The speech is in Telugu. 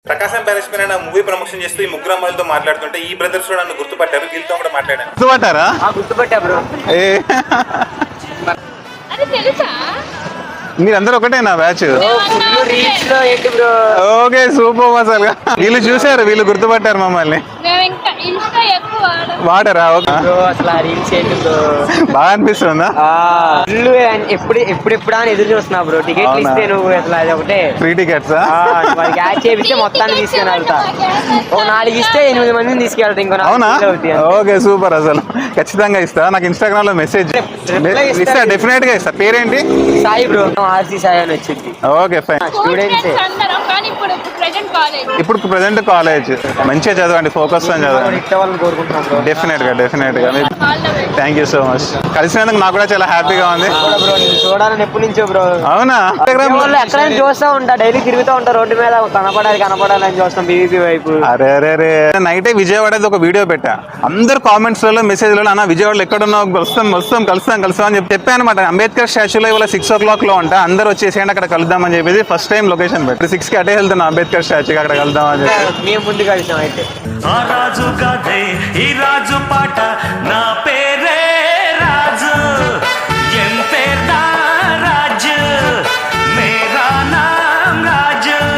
ప్రకాశం ప్యాలెస్ మీద మూవీ ప్రమోషన్ చేస్తూ ఈ ముగ్గురు అమ్మాయిలతో మాట్లాడుతుంటే ఈ బ్రదర్స్ నన్ను గుర్తుపట్టారు, వీళ్ళతో కూడా మాట్లాడాను. గుర్తుపట్టారా? గుర్తుపట్టా బ్రో. మీరందరూ ఒకటేనా బ్యాచ్? ఓకే సూపర్ అసలు. వీళ్ళు చూసారు, వీళ్ళు గుర్తుపట్టారు మమ్మల్ని. వాడరా? అసలు రీల్స్ ఏంటి బ్రో, బాగా అనిపిస్తుందా? ఎప్పుడు అని ఎదురు చూస్తున్నా బ్రో. టికెట్లు ఇస్తే నువ్వు అసలు అది ఒకటే ఫ్రీ టికెట్స్ వాళ్ళకి యాడ్ చేపిస్తే మొత్తాన్ని తీసుకుని వెళ్తా. ఓ 4 ఇస్తే 8 మందిని తీసుకెళ్తా. ఇంకో అవునా? ఓకే సూపర్ అసలు. ఖచ్చితంగా ఇస్తా. నాకు ఇన్స్టాగ్రామ్ లో మెసేజ్ ఇస్తా, డెఫినెట్ గా ఇస్తా. పేరేంటి? సాయి బ్రో. ఆర్సీ సాయి అని వచ్చింది. Okay fine. స్టూడెంట్స్ ఇప్పుడు ప్రెసెంట్ కాలేజ్. మంచిగా చదవండి, ఫోకస్ తో చదవండి. కోరుకుంటున్నాం బ్రో. డెఫినెట్ గా థ్యాంక్ యూ సో మచ్. కలిసినందుకు నాకు కూడా చాలా హ్యాపీగా ఉంది. బ్రో నేను చూడాలని ఎప్పటి నుంచో బ్రో. అవునా? ఎక్కడైనా చూస్తా ఉంటా, డైలీ తిరుగుతూ ఉంటా రోడ్డు మీద. కనపడాలి అని చూస్తాం బీవీపీ వైపు. అరే నైటే విజయవాడ ఒక వీడియో పెట్టా. అందరు కామెంట్స్ లలో మెసేజ్ లలో అన్న విజయవాడలో ఎక్కడున్నావు, కలుస్తాం అని చెప్పి అనమాట. అంబేద్కర్ స్టాచ్యూలో ఇవాళ 6 o'clock లో ఉంటా, అందరు వచ్చేసేయండి అక్కడ కలుద్దామని చెప్పేసి ఫస్ట్ టైం లొకేషన్ పెట్టి 6 కి అటే వెళ్తున్నా అంబేద్కర్ స్టాచ్యూ, అక్కడ కలుద్దామని చెప్పి. మేము ముందు కలిసాం అయితే. ఆ రాజు గాథే ఈ రాజు పాట నా పేరు